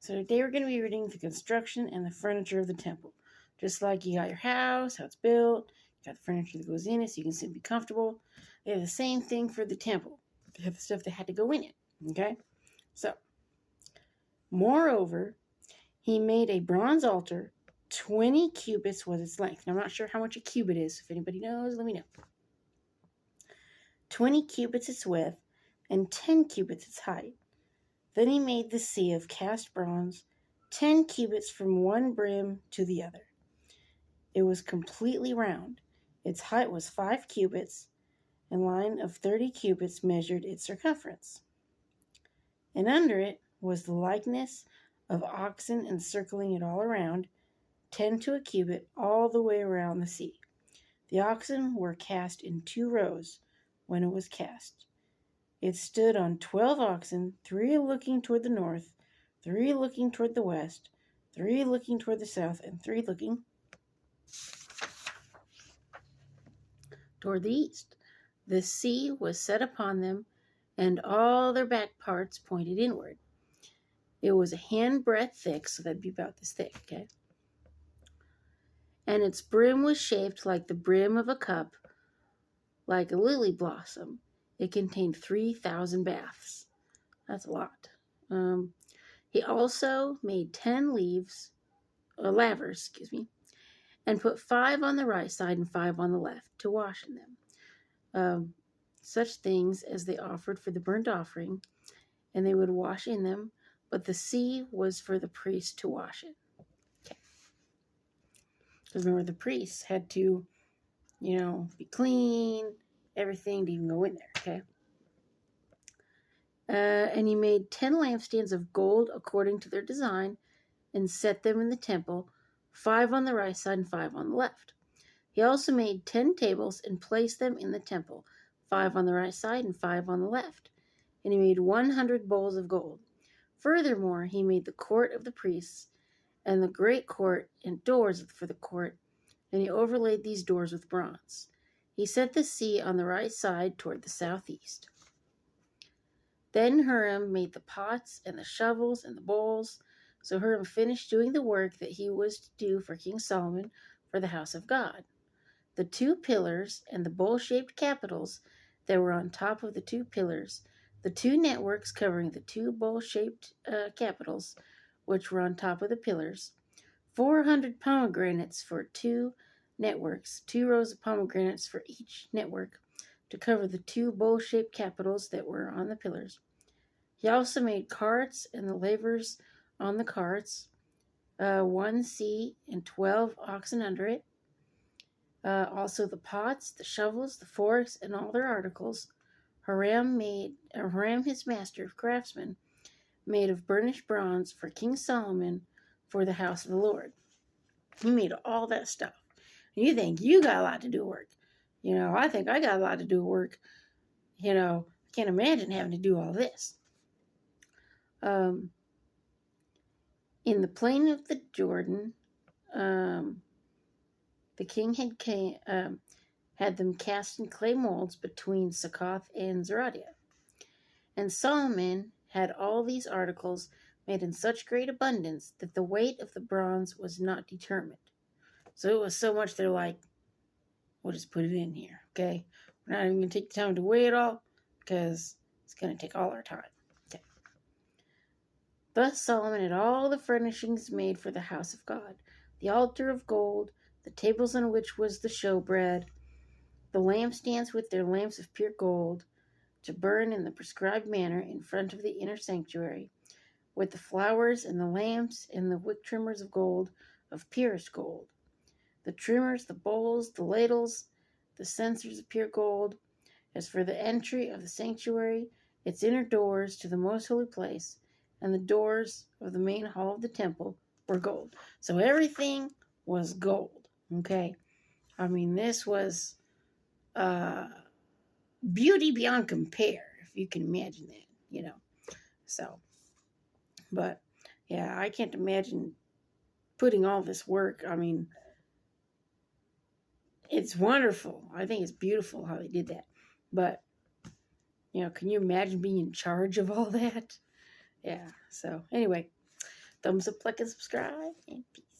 So today we're going to be reading the construction and the furniture of the temple. Just like you got your house, how it's built, you got the furniture that goes in it so you can sit and be comfortable. They have the same thing for the temple. They have the stuff that had to go in it. Okay? So, moreover, he made a bronze altar. 20 cubits was its length. Now, I'm not sure how much a cubit is. If anybody knows, let me know. 20 cubits its width and 10 cubits its height. Then he made the sea of cast bronze, 10 cubits from one brim to the other. It was completely round. Its height was 5 cubits, and a line of 30 cubits measured its circumference. And under it was the likeness of oxen encircling it all around, 10 to a cubit, all the way around the sea. The oxen were cast in 2 rows when it was cast. It stood on 12 oxen, 3 looking toward the north, 3 looking toward the west, 3 looking toward the south, and 3 looking toward the east. The sea was set upon them, and all their back parts pointed inward. It was a handbreadth thick, so that'd be about this thick, okay? And its brim was shaped like the brim of a cup, like a lily blossom. It contained 3,000 baths. That's a lot. He also made 10 lavers, and put 5 on the right side and 5 on the left to wash in them. Such things as they offered for the burnt offering, and they would wash in them, but the sea was for the priest to wash in. Okay. Because remember, the priests had to, be clean, everything to even go in there, okay? And he made 10 lampstands of gold according to their design and set them in the temple, 5 on the right side and 5 on the left. He also made 10 tables and placed them in the temple, 5 on the right side and 5 on the left. And he made 100 bowls of gold. Furthermore, he made the court of the priests and the great court and doors for the court, and he overlaid these doors with bronze. He set the sea on the right side toward the southeast. Then Huram made the pots and the shovels and the bowls. So Huram finished doing the work that he was to do for King Solomon for the house of God. The 2 pillars and the bowl-shaped capitals that were on top of the 2 pillars, the 2 networks covering the 2 bowl-shaped capitals, which were on top of the pillars, 400 pomegranates for 2 networks, 2 rows of pomegranates for each network, to cover the 2 bowl-shaped capitals that were on the pillars. He also made carts and the lavers on the carts, 1 sea and 12 oxen under it. Also the pots, the shovels, the forks, and all their articles. Huram, his master of craftsmen, made of burnished bronze for King Solomon for the house of the Lord. He made all that stuff. And you think you got a lot to do work. I think I got a lot to do work. I can't imagine having to do all this. In the plain of the Jordan, the king had them cast in clay molds between Succoth and Zeradiah. And Solomon had all these articles made in such great abundance that the weight of the bronze was not determined. So it was so much they're like, we'll just put it in here, okay? We're not even going to take the time to weigh it all because it's going to take all our time. Okay. Thus Solomon had all the furnishings made for the house of God, the altar of gold, the tables on which was the showbread, the lampstands with their lamps of pure gold, to burn in the prescribed manner in front of the inner sanctuary, with the flowers and the lamps and the wick trimmers of gold, of purest gold. The trimmers, the bowls, the ladles, the censers of pure gold. As for the entry of the sanctuary, its inner doors to the most holy place, and the doors of the main hall of the temple were gold. So everything was gold, okay? This was beauty beyond compare, if you can imagine that, So, but, yeah, I can't imagine putting all this work. It's wonderful. I think it's beautiful how they did that. But, can you imagine being in charge of all that? Yeah, so, anyway. Thumbs up, like, and subscribe, and peace.